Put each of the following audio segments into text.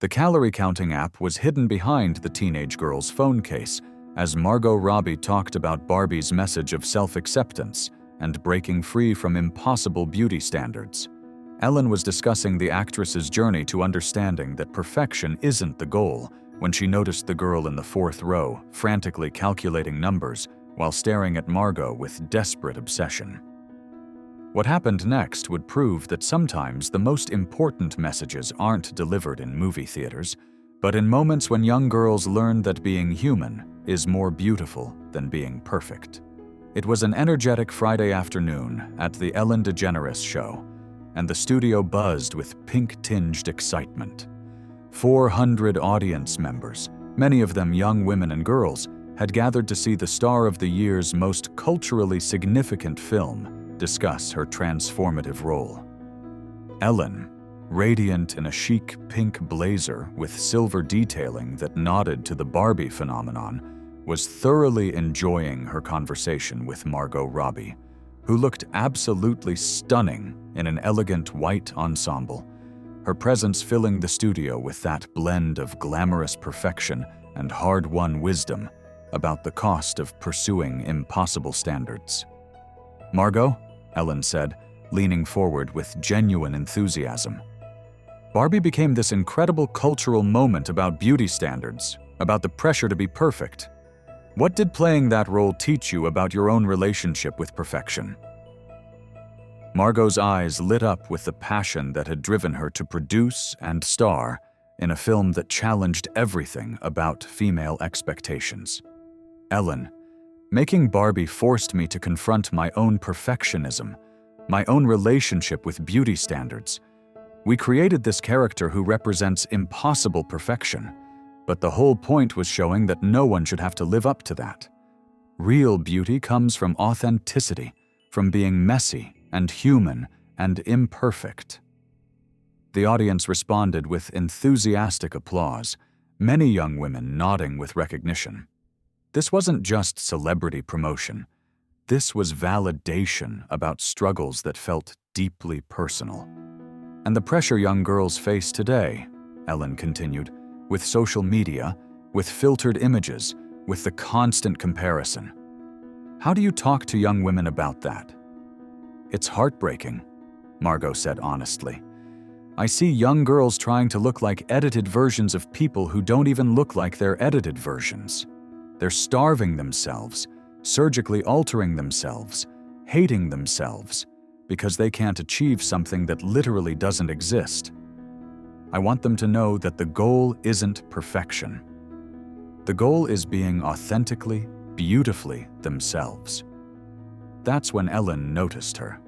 The calorie counting app was hidden behind the teenage girl's phone case as Margot Robbie talked about Barbie's message of self-acceptance and breaking free from impossible beauty standards. Ellen was discussing the actress's journey to understanding that perfection isn't the goal when she noticed the girl in the fourth row frantically calculating numbers while staring at Margot with desperate obsession. What happened next would prove that sometimes the most important messages aren't delivered in movie theaters, but in moments when young girls learn that being human is more beautiful than being perfect. It was an energetic Friday afternoon at the Ellen DeGeneres show, and the studio buzzed with pink-tinged excitement. 400 audience members, many of them young women and girls, had gathered to see the star of the year's most culturally significant film discuss her transformative role. Ellen, radiant in a chic pink blazer with silver detailing that nodded to the Barbie phenomenon, was thoroughly enjoying her conversation with Margot Robbie, who looked absolutely stunning in an elegant white ensemble, her presence filling the studio with that blend of glamorous perfection and hard-won wisdom about the cost of pursuing impossible standards. "Margot," Ellen said, leaning forward with genuine enthusiasm. "Barbie became this incredible cultural moment about beauty standards, about the pressure to be perfect. What did playing that role teach you about your own relationship with perfection?" Margot's eyes lit up with the passion that had driven her to produce and star in a film that challenged everything about female expectations. "Ellen, making Barbie forced me to confront my own perfectionism, my own relationship with beauty standards. We created this character who represents impossible perfection, but the whole point was showing that no one should have to live up to that. Real beauty comes from authenticity, from being messy and human and imperfect." The audience responded with enthusiastic applause, many young women nodding with recognition. This wasn't just celebrity promotion. This was validation about struggles that felt deeply personal. "And the pressure young girls face today," Ellen continued, "with social media, with filtered images, with the constant comparison. How do you talk to young women about that?" "It's heartbreaking," Margot said honestly. "I see young girls trying to look like edited versions of people who don't even look like they're edited versions. They're starving themselves, surgically altering themselves, hating themselves, because they can't achieve something that literally doesn't exist. I want them to know that the goal isn't perfection. The goal is being authentically, beautifully themselves." That's when Ellen noticed her.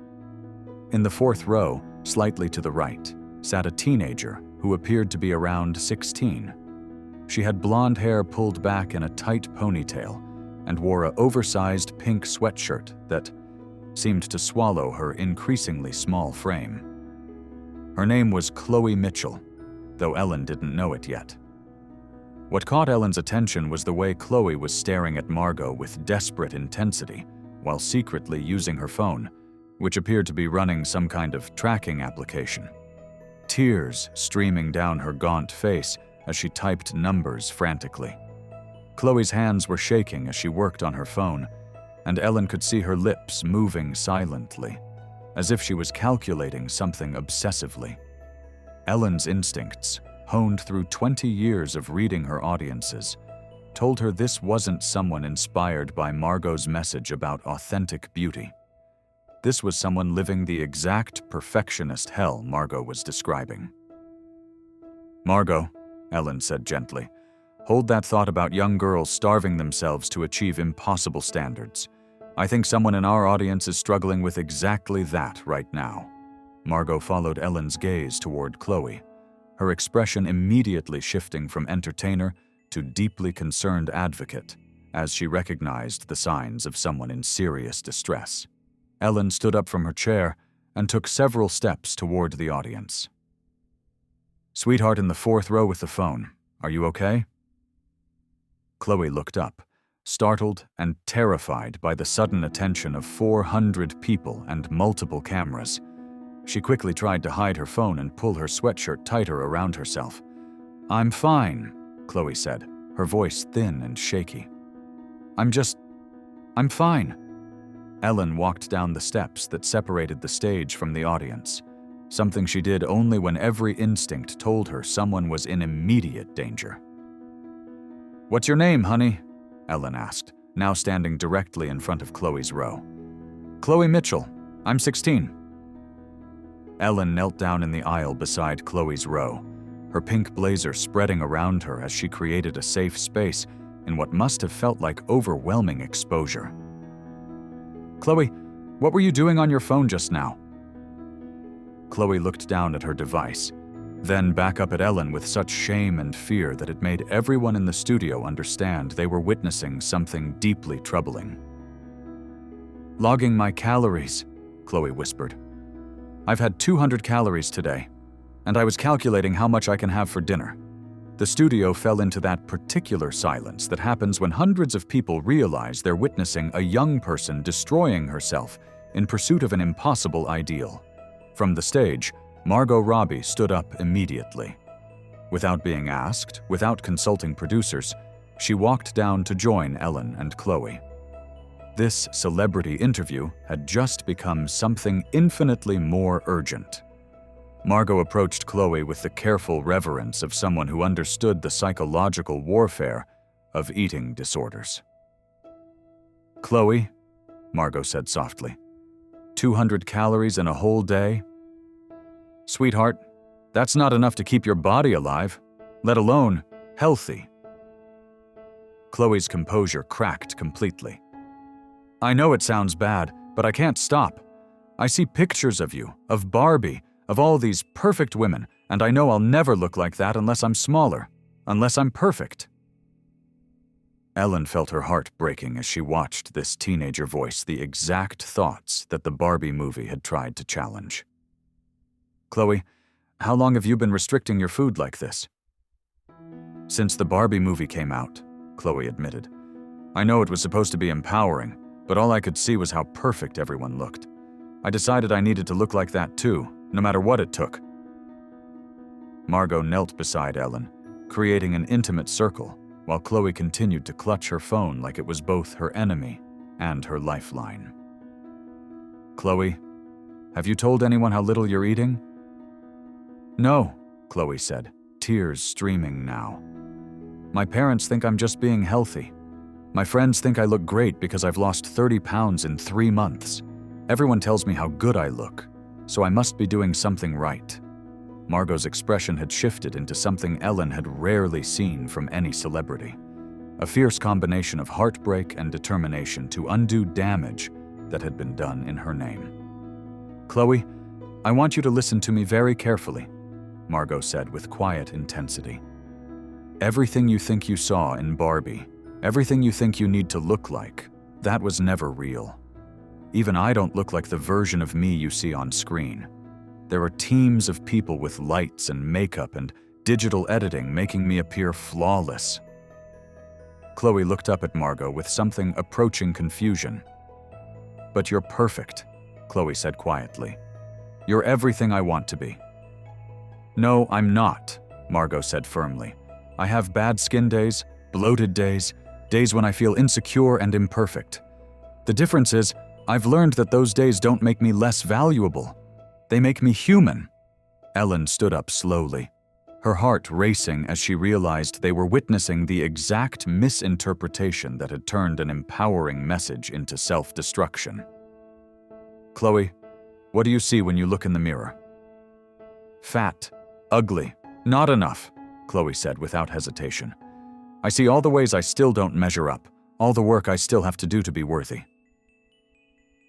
In the fourth row, slightly to the right, sat a teenager who appeared to be around 16. She had blonde hair pulled back in a tight ponytail and wore an oversized pink sweatshirt that seemed to swallow her increasingly small frame. Her name was Chloe Mitchell, though Ellen didn't know it yet. What caught Ellen's attention was the way Chloe was staring at Margot with desperate intensity while secretly using her phone, which appeared to be running some kind of tracking application. Tears streaming down her gaunt face as she typed numbers frantically. Chloe's hands were shaking as she worked on her phone, and Ellen could see her lips moving silently, as if she was calculating something obsessively. Ellen's instincts, honed through 20 years of reading her audiences, told her this wasn't someone inspired by Margot's message about authentic beauty. This was someone living the exact perfectionist hell Margot was describing. "Margot," Ellen said gently, "hold that thought about young girls starving themselves to achieve impossible standards. I think someone in our audience is struggling with exactly that right now." Margot followed Ellen's gaze toward Chloe, her expression immediately shifting from entertainer to deeply concerned advocate as she recognized the signs of someone in serious distress. Ellen stood up from her chair and took several steps toward the audience. "Sweetheart in the fourth row with the phone, are you okay?" Chloe looked up, startled and terrified by the sudden attention of 400 people and multiple cameras. She quickly tried to hide her phone and pull her sweatshirt tighter around herself. I'm fine, Chloe said, her voice thin and shaky. I'm fine. Ellen walked down the steps that separated the stage from the audience, something she did only when every instinct told her someone was in immediate danger. What's your name, honey? Ellen asked, now standing directly in front of Chloe's row. Chloe Mitchell. I'm 16. Ellen knelt down in the aisle beside Chloe's row, her pink blazer spreading around her as she created a safe space in what must have felt like overwhelming exposure. Chloe, what were you doing on your phone just now? Chloe looked down at her device, then back up at Ellen with such shame and fear that it made everyone in the studio understand they were witnessing something deeply troubling. Logging my calories, Chloe whispered. I've had 200 calories today, and I was calculating how much I can have for dinner. The studio fell into that particular silence that happens when hundreds of people realize they're witnessing a young person destroying herself in pursuit of an impossible ideal. From the stage, Margot Robbie stood up immediately. Without being asked, without consulting producers, she walked down to join Ellen and Chloe. This celebrity interview had just become something infinitely more urgent. Margot approached Chloe with the careful reverence of someone who understood the psychological warfare of eating disorders. Chloe, Margot said softly, 200 calories in a whole day? Sweetheart, that's not enough to keep your body alive, let alone healthy. Chloe's composure cracked completely. I know it sounds bad, but I can't stop. I see pictures of you, of Barbie, of all these perfect women, and I know I'll never look like that unless I'm smaller, unless I'm perfect. Ellen felt her heart breaking as she watched this teenager voice the exact thoughts that the Barbie movie had tried to challenge. Chloe, how long have you been restricting your food like this? Since the Barbie movie came out, Chloe admitted. I know it was supposed to be empowering, but all I could see was how perfect everyone looked. I decided I needed to look like that too, no matter what it took. Margot knelt beside Ellen, creating an intimate circle, while Chloe continued to clutch her phone like it was both her enemy and her lifeline. Chloe, have you told anyone how little you're eating? No, Chloe said, tears streaming now. My parents think I'm just being healthy. My friends think I look great because I've lost 30 pounds in 3 months. Everyone tells me how good I look, so I must be doing something right. Margot's expression had shifted into something Ellen had rarely seen from any celebrity. A fierce combination of heartbreak and determination to undo damage that had been done in her name. Chloe, I want you to listen to me very carefully, Margot said with quiet intensity. Everything you think you saw in Barbie, everything you think you need to look like, that was never real. Even I don't look like the version of me you see on screen. There are teams of people with lights and makeup and digital editing making me appear flawless. Chloe looked up at Margot with something approaching confusion. But you're perfect, Chloe said quietly. You're everything I want to be. No, I'm not, Margot said firmly. I have bad skin days, bloated days, days when I feel insecure and imperfect. The difference is, I've learned that those days don't make me less valuable. They make me human. Ellen stood up slowly, her heart racing as she realized they were witnessing the exact misinterpretation that had turned an empowering message into self-destruction. Chloe, what do you see when you look in the mirror? Fat, ugly, not enough, Chloe said without hesitation. I see all the ways I still don't measure up, all the work I still have to do to be worthy.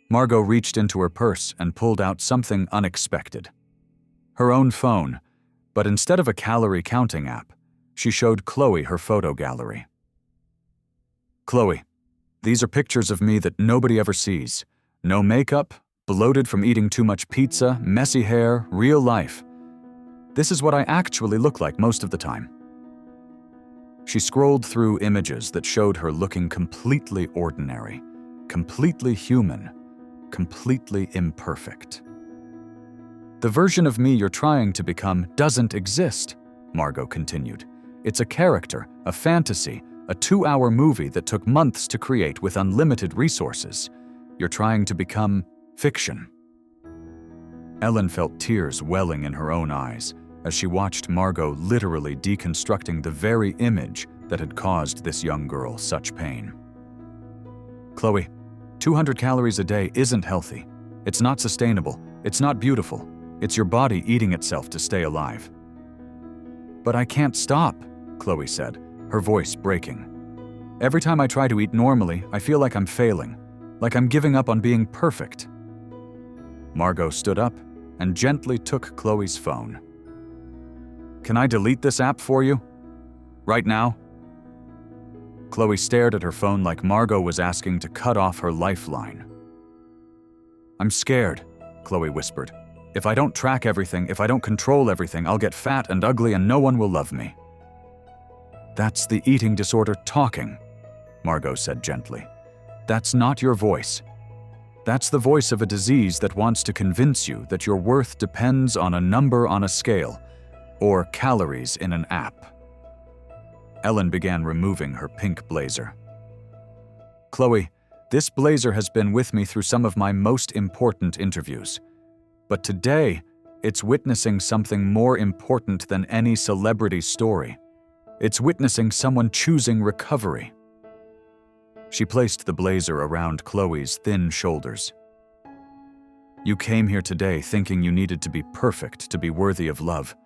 Margot reached into her purse and pulled out something unexpected. Her own phone, but instead of a calorie counting app, she showed Chloe her photo gallery. Chloe, these are pictures of me that nobody ever sees. No makeup, bloated from eating too much pizza, messy hair, real life. This is what I actually look like most of the time. She scrolled through images that showed her looking completely ordinary, completely human, completely imperfect. The version of me you're trying to become doesn't exist, Margot continued. "It's a character, a fantasy, a 2-hour movie that took months to create with unlimited resources. You're trying to become fiction." Ellen felt tears welling in her own eyes as she watched Margot literally deconstructing the very image that had caused this young girl such pain. "Chloe, 200 calories a day isn't healthy. It's not sustainable. It's not beautiful. It's your body eating itself to stay alive." "But I can't stop," Chloe said, her voice breaking. "Every time I try to eat normally, I feel like I'm failing, like I'm giving up on being perfect." Margot stood up and gently took Chloe's phone. "Can I delete this app for you? Right now?" Chloe stared at her phone like Margot was asking to cut off her lifeline. "I'm scared," Chloe whispered. "If I don't track everything, if I don't control everything, I'll get fat and ugly and no one will love me." "That's the eating disorder talking," Margot said gently. "That's not your voice. That's the voice of a disease that wants to convince you that your worth depends on a number on a scale or calories in an app." Ellen began removing her pink blazer. "Chloe, this blazer has been with me through some of my most important interviews. But today, it's witnessing something more important than any celebrity story. It's witnessing someone choosing recovery." She placed the blazer around Chloe's thin shoulders. "You came here today thinking you needed to be perfect to be worthy of love.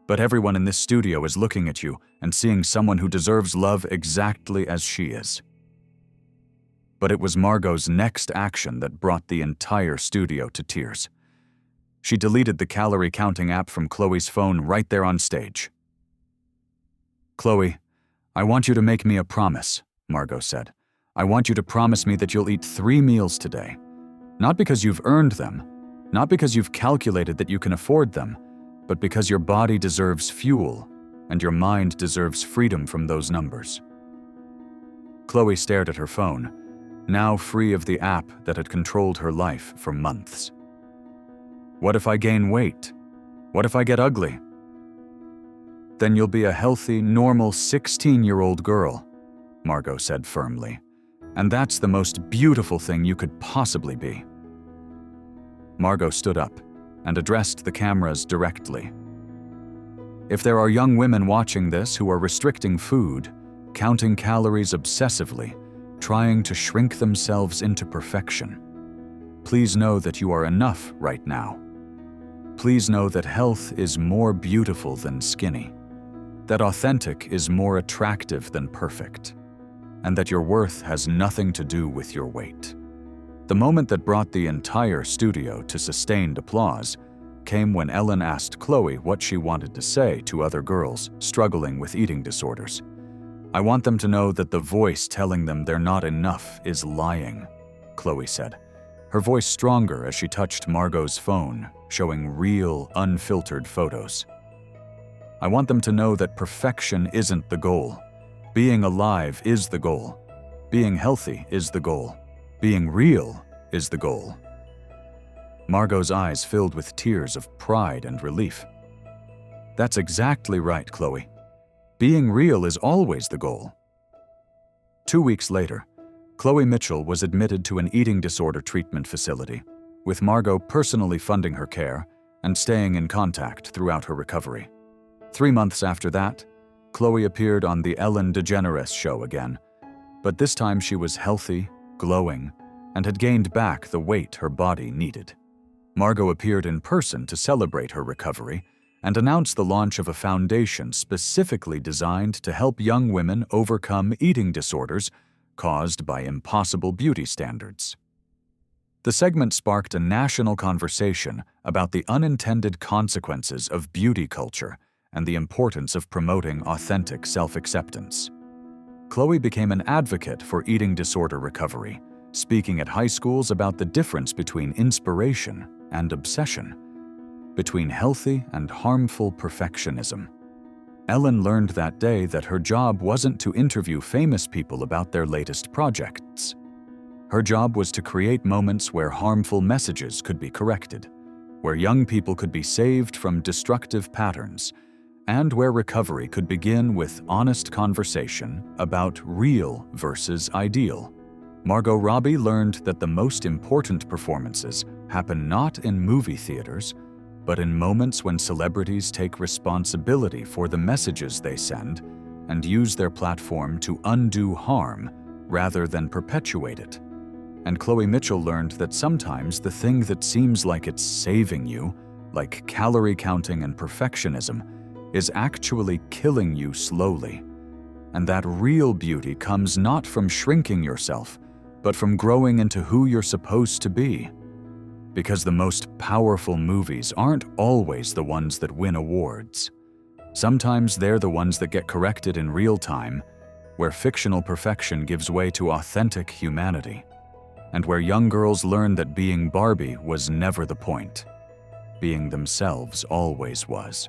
But everyone in this studio is looking at you and seeing someone who deserves love exactly as she is." But it was Margot's next action that brought the entire studio to tears. She deleted the calorie counting app from Chloe's phone right there on stage. "Chloe, I want you to make me a promise," Margot said. "I want you to promise me that you'll eat 3 meals today. Not because you've earned them, not because you've calculated that you can afford them, but because your body deserves fuel and your mind deserves freedom from those numbers." Chloe stared at her phone, now free of the app that had controlled her life for months. "What if I gain weight? What if I get ugly?" "Then you'll be a healthy, normal 16-year-old girl," Margot said firmly. "And that's the most beautiful thing you could possibly be." Margot stood up and addressed the cameras directly. "If there are young women watching this who are restricting food, counting calories obsessively, trying to shrink themselves into perfection, please know that you are enough right now. Please know that health is more beautiful than skinny, that authentic is more attractive than perfect, and that your worth has nothing to do with your weight." The moment that brought the entire studio to sustained applause came when Ellen asked Chloe what she wanted to say to other girls struggling with eating disorders. "I want them to know that the voice telling them they're not enough is lying," Chloe said, her voice stronger as she touched Margot's phone, showing real, unfiltered photos. "I want them to know that perfection isn't the goal. Being alive is the goal. Being healthy is the goal. Being real is the goal." Margot's eyes filled with tears of pride and relief. "That's exactly right, Chloe. Being real is always the goal." 2 weeks later, Chloe Mitchell was admitted to an eating disorder treatment facility, with Margot personally funding her care and staying in contact throughout her recovery. 3 months after that, Chloe appeared on the Ellen DeGeneres show again, but this time she was healthy, glowing, and had gained back the weight her body needed. Margot appeared in person to celebrate her recovery and announce the launch of a foundation specifically designed to help young women overcome eating disorders caused by impossible beauty standards. The segment sparked a national conversation about the unintended consequences of beauty culture and the importance of promoting authentic self-acceptance. Chloe became an advocate for eating disorder recovery, speaking at high schools about the difference between inspiration and obsession, between healthy and harmful perfectionism. Ellen learned that day that her job wasn't to interview famous people about their latest projects. Her job was to create moments where harmful messages could be corrected, where young people could be saved from destructive patterns, and where recovery could begin with honest conversation about real versus ideal. Margot Robbie learned that the most important performances happen not in movie theaters, but in moments when celebrities take responsibility for the messages they send and use their platform to undo harm rather than perpetuate it. And Chloe Mitchell learned that sometimes the thing that seems like it's saving you, like calorie counting and perfectionism, is actually killing you slowly. And that real beauty comes not from shrinking yourself, but from growing into who you're supposed to be. Because the most powerful movies aren't always the ones that win awards. Sometimes they're the ones that get corrected in real time, where fictional perfection gives way to authentic humanity, and where young girls learn that being Barbie was never the point. Being themselves always was.